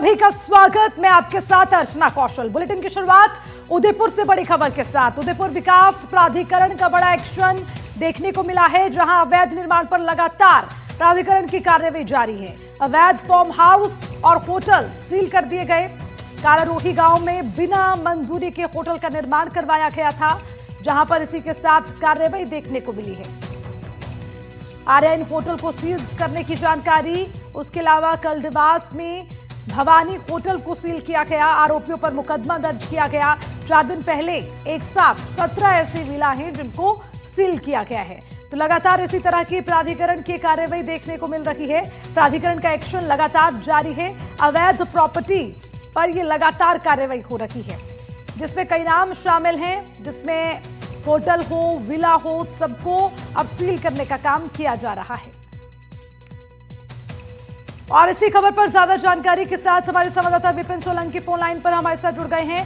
सभी का स्वागत। मैं आपके साथ अर्चना कौशल। बुलेटिन की शुरुआत उदयपुर से बड़ी खबर के साथ। उदयपुर विकास प्राधिकरण का बड़ा एक्शन देखने को मिला है, जहां अवैध निर्माण पर लगातार प्राधिकरण की कार्रवाई जारी है। अवैध फार्म हाउस और होटल सील कर दिए गए। कालारोही गांव में बिना मंजूरी के होटल का निर्माण करवाया गया था, जहां पर इसी के साथ कार्रवाई देखने को मिली है। आर्यन होटल को सील करने की जानकारी। उसके अलावा कलडवास में भवानी होटल को सील किया गया। आरोपियों पर मुकदमा दर्ज किया गया। 4 दिन पहले एक साथ 17 ऐसी विला हैं जिनको सील किया गया है। तो लगातार इसी तरह की प्राधिकरण की कार्रवाई देखने को मिल रही है। प्राधिकरण का एक्शन लगातार जारी है। अवैध प्रॉपर्टीज पर यह लगातार कार्रवाई हो रही है, जिसमें कई नाम शामिल हैं, जिसमें होटल हो, विला हो, सबको अब सील करने का काम किया जा रहा है। और इसी खबर पर ज्यादा जानकारी के साथ हमारे संवाददाता विपिन सोलंकी फोन लाइन पर हमारे साथ जुड़ गए हैं।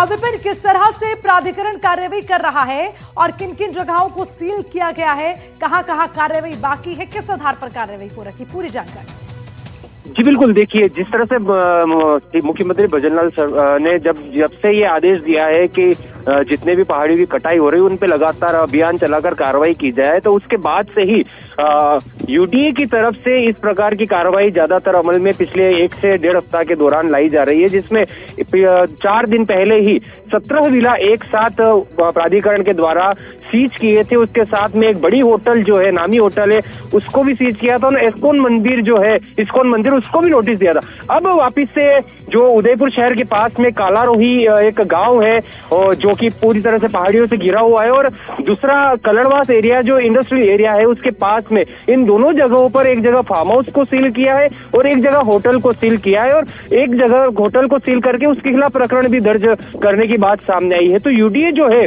विपिन, किस तरह से प्राधिकरण कार्रवाई कर रहा है और किन किन जगहों को सील किया गया है, कहां कहां कार्रवाई बाकी है, किस आधार पर कार्रवाई हो रही, पूरी जानकारी। जी बिल्कुल, देखिए जिस तरह से मुख्यमंत्री भजनलाल ने जब से ये आदेश दिया है कि जितने भी पहाड़ियों की कटाई हो रही है उन पे लगातार अभियान चलाकर कार्रवाई की जाए, तो उसके बाद से ही यूडीए की तरफ से इस प्रकार की कार्रवाई ज्यादातर अमल में पिछले 1 से 1.5 हफ्ता के दौरान लाई जा रही है, जिसमें 4 दिन पहले ही 17 विला एक साथ प्राधिकरण के द्वारा सीज किए थे। उसके साथ में एक बड़ी होटल जो है, नामी होटल है, उसको भी सीज किया था। और इस्कॉन मंदिर जो है, इस्कॉन मंदिर, उसको भी नोटिस दिया था। अब वापिस से जो उदयपुर शहर के पास में कालारोही एक गांव है और जो कि पूरी तरह से पहाड़ियों से घिरा हुआ है, और दूसरा कलड़वास एरिया जो इंडस्ट्रियल एरिया है उसके पास में, इन दोनों जगहों पर एक जगह फार्म हाउस को सील किया है और एक जगह होटल को सील किया है, और एक जगह होटल को सील करके उसके खिलाफ प्रकरण भी दर्ज करने की बात सामने आई है। तो यूडीए जो है,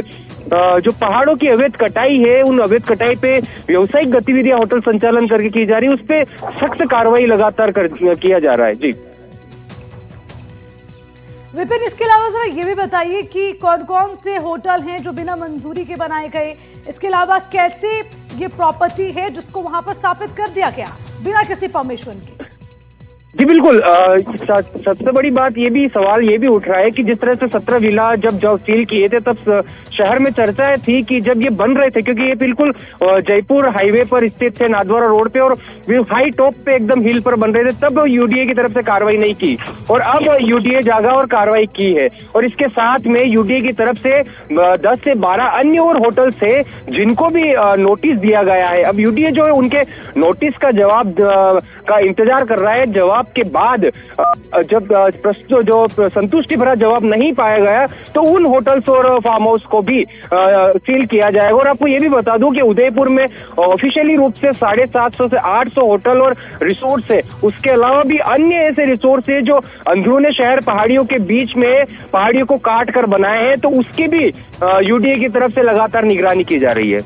जो पहाड़ों की अवैध कटाई है, उन अवैध कटाई पे व्यवसायिक गतिविधियां होटल संचालन करके की जा रही है, उस पे सख्त कार्रवाई लगातार किया जा रहा है। जी विपिन, इसके अलावा जरा ये भी बताइए कि कौन कौन से होटल हैं जो बिना मंजूरी के बनाए गए, इसके अलावा कैसे ये प्रॉपर्टी है जिसको वहां पर स्थापित कर दिया गया बिना किसी परमिशन के। जी बिल्कुल, सबसे बड़ी बात ये भी सवाल ये भी उठ रहा है कि जिस तरह से 17 विला जब सील किए थे, तब शहर में चर्चा थी कि जब ये बन रहे थे, क्योंकि ये बिल्कुल जयपुर हाईवे पर स्थित थे, नाथद्वारा रोड पे, और हाई टॉप पे एकदम हिल पर बन रहे थे, तब यूडीए की तरफ से कार्रवाई नहीं की। और अब यूडीए जागा और कार्रवाई की है, और इसके साथ में यूडीए की तरफ से 10 से 12 अन्य और होटल से जिनको भी नोटिस दिया गया है। अब यूडीए जो है उनके नोटिस का जवाब का इंतजार कर रहा है। जवाब के बाद जब जो संतुष्टि भरा जवाब नहीं पाया गया, तो उन होटल्स और फार्म हाउस को भी सील किया जाएगा। और आपको ये भी बता दूं कि उदयपुर में ऑफिशियली रूप से 750 से 800 होटल और रिसोर्ट्स है। उसके अलावा भी अन्य ऐसे रिसोर्ट्स है जो अंदरूने शहर पहाड़ियों के बीच में पहाड़ियों को काट कर बनाए हैं, तो उसकी भी यूडीए की तरफ से लगातार निगरानी की जा रही है।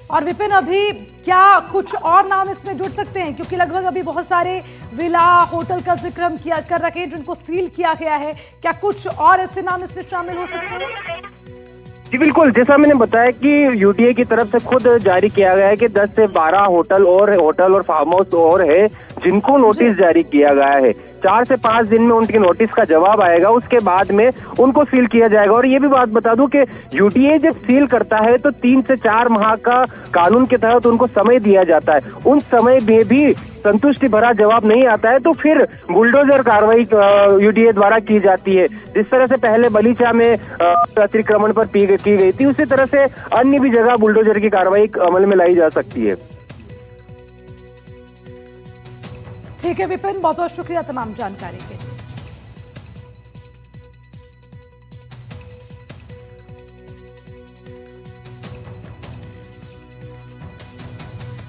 और विपिन, अभी क्या कुछ और नाम इसमें जुड़ सकते हैं, क्योंकि लगभग अभी बहुत सारे विला होटल का जिक्र हम कर रखे हैं जिनको सील किया गया है, क्या कुछ और ऐसे नाम इसमें शामिल हो सकते हैं? जी बिल्कुल, जैसा मैंने बताया कि यूडीए की तरफ से खुद जारी किया गया है कि 10 से 12 होटल और फार्म हाउस और है जिनको नोटिस जारी किया गया है। 4 से 5 दिन में उनके नोटिस का जवाब आएगा, उसके बाद में उनको सील किया जाएगा। और ये भी बात बता दूं कि यूडीए जब सील करता है तो 3 से 4 माह का कानून के तहत उनको समय दिया जाता है। उन समय में भी संतुष्टि भरा जवाब नहीं आता है तो फिर बुलडोजर कार्रवाई यूडीए द्वारा की जाती है। जिस तरह से पहले बलीचा में अतिक्रमण पर की गई थी, उसी तरह से अन्य भी जगह बुलडोजर की कार्रवाई अमल में लाई जा सकती है। ठीक है विपिन, बहुत बहुत शुक्रिया तमाम जानकारी के लिए।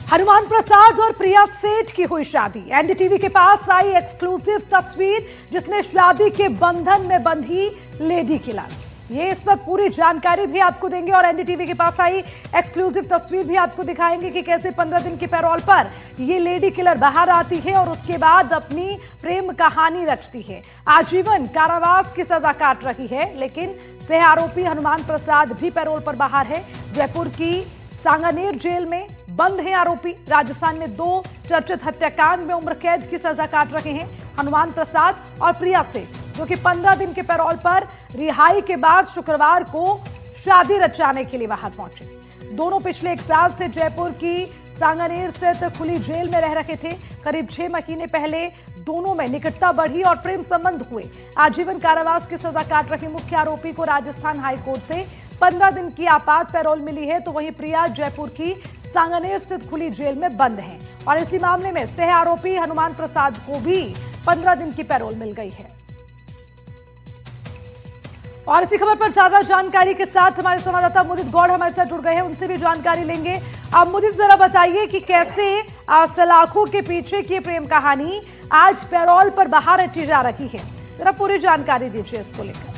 हनुमान प्रसाद और प्रिया सेठ की हुई शादी। एनडीटीवी के पास आई एक्सक्लूसिव तस्वीर, जिसमें शादी के बंधन में बंधी लेडी किलर। ये इस पर पूरी जानकारी भी आपको देंगे और एनडीटीवी के पास आई एक्सक्लूसिव तस्वीर भी आपको दिखाएंगे कि कैसे 15 दिन की पैरोल पर ये लेडी किलर बाहर आती है और उसके बाद अपनी प्रेम कहानी रचती है। आजीवन कारावास की सजा काट रही है, लेकिन सह आरोपी हनुमान प्रसाद भी पैरोल पर बाहर है। जयपुर की सांगानेर जेल में बंद हैं आरोपी। राजस्थान में 2 चर्चित हत्याकांड में उम्र कैद की सजा काट रहे हैं हनुमान प्रसाद और प्रिया सेठ, जो कि 15 दिन के पैरोल पर रिहाई के बाद शुक्रवार को शादी रचाने के लिए बाहर पहुंचे। दोनों पिछले 1 साल से जयपुर की सांगानेर स्थित खुली जेल में रह रहे थे। करीब 6 महीने पहले दोनों में निकटता बढ़ी और प्रेम संबंध हुए। आजीवन कारावास की सजा काट रहे मुख्य आरोपी को राजस्थान हाईकोर्ट से 15 दिन की आपात पैरोल मिली है, तो वहीं प्रिया जयपुर की सांगानेर स्थित खुली जेल में बंद है और इसी मामले में सह आरोपी हनुमान प्रसाद को भी 15 दिन की पैरोल मिल गई है। और इसी खबर पर ज्यादा जानकारी के साथ हमारे संवाददाता मुदित गौड़ हमारे साथ जुड़ गए हैं, उनसे भी जानकारी लेंगे। अब मुदित, जरा बताइए कि कैसे सलाखों के पीछे की प्रेम कहानी आज पैरोल पर बाहर रची जा रही है, जरा पूरी जानकारी दीजिए इसको लेकर।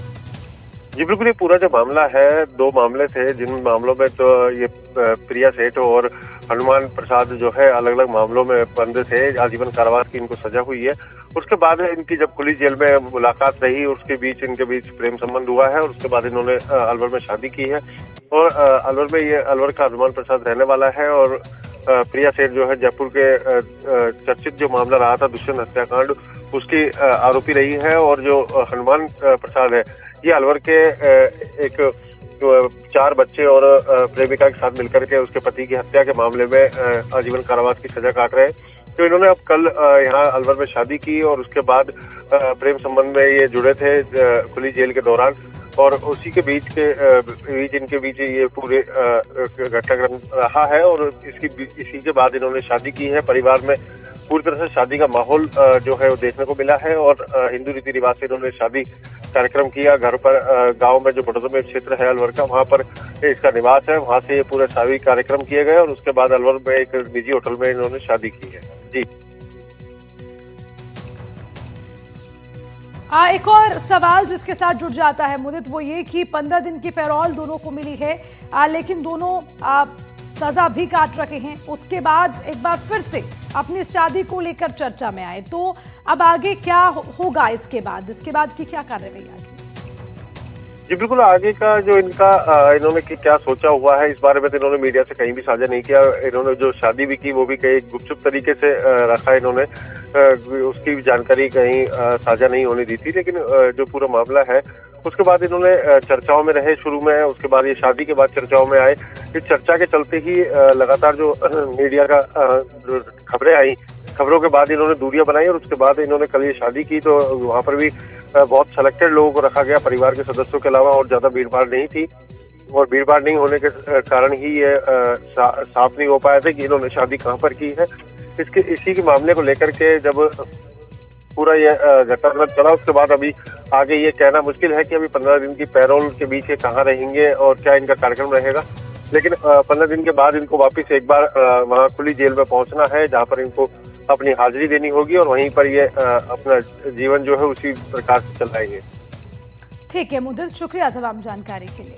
जी बिल्कुल, ये पूरा जो मामला है, 2 मामले थे जिन मामलों में तो ये प्रिया सेठ और हनुमान प्रसाद जो है अलग अलग मामलों में बंद थे। आजीवन कारावास की इनको सजा हुई है। उसके बाद इनकी जब खुली जेल में मुलाकात रही, उसके इनके बीच प्रेम संबंध हुआ है और उसके बाद इन्होंने अलवर में शादी की है और अलवर में ये अलवर का हनुमान प्रसाद रहने वाला है और प्रिया सेठ जो है जयपुर के चर्चित जो मामला रहा था दुष्यंत हत्याकांड, उसकी आरोपी रही है। और जो हनुमान प्रसाद है ये अलवर के एक 4 बच्चे और प्रेमिका के साथ मिलकर के उसके पति की हत्या के मामले में आजीवन कारावास की सजा काट रहे हैं। तो इन्होंने अब कल यहाँ अलवर में शादी की और उसके बाद प्रेम संबंध में ये जुड़े थे खुली जेल के दौरान और उसी के बीच इनके बीच ये पूरे घटनाक्रम रहा है और इसी के बाद इन्होंने शादी की है। परिवार में पूरी तरह से शादी का माहौल जो है वो देखने को मिला है और हिंदू रीति रिवाज से इन्होंने शादी कार्यक्रम किया। घर पर गांव में जो बड़ौदा में क्षेत्र है अलवर का, वहां पर इसका निवास है, वहां से ये पूरे शादी कार्यक्रम किए गए और उसके बाद अलवर में एक निजी होटल में इन्होंने शादी की है। जी एक और सवाल जिसके साथ जुड़ जाता है मुदित, वो ये कि 15 दिन की पैरोल दोनों को मिली है, लेकिन दोनों सजा भी काट रहे हैं। उसके बाद एक बार फिर से अपनी शादी को लेकर चर्चा में आए, तो अब आगे क्या होगा इसके बाद की क्या कार्रवाई आगे? जी बिल्कुल, आगे का जो इनका इन्होंने क्या सोचा हुआ है इस बारे में तो इन्होंने मीडिया से कहीं भी साझा नहीं किया। इन्होंने जो शादी भी की वो भी कहीं गुपचुप तरीके से रखा, इन्होंने उसकी भी जानकारी कहीं साझा नहीं होने दी थी। लेकिन जो पूरा मामला है उसके बाद इन्होंने चर्चाओं में रहे शुरू में, उसके बाद ये शादी के बाद चर्चाओं में आए। इस चर्चा के चलते ही लगातार जो मीडिया का खबरें आई, खबरों के बाद इन्होंने दूरियां बनाई और उसके बाद इन्होंने कल ये शादी की तो वहां पर भी बहुत सिलेक्टेड लोगों को रखा गया, परिवार के सदस्यों के अलावा, और ज्यादा भीड़ भाड़ नहीं थी। और भीड़ भाड़ नहीं होने के कारण ही ये साफ नहीं हो पाया था कि इन्होंने शादी कहाँ पर की है। इसी के मामले को लेकर के जब पूरा ये घटनाक्रम चला, उसके बाद अभी आगे ये कहना मुश्किल है कि अभी 15 दिन की पैरोल के बीच ये कहाँ रहेंगे और क्या इनका कार्यक्रम रहेगा। लेकिन 15 दिन के बाद इनको वापस एक बार वहाँ खुली जेल में पहुंचना है, जहाँ पर इनको अपनी हाजिरी देनी होगी और वहीं पर ये अपना जीवन जो है उसी प्रकार से चलाएंगे। ठीक है मुदित, शुक्रिया तमाम जानकारी के लिए।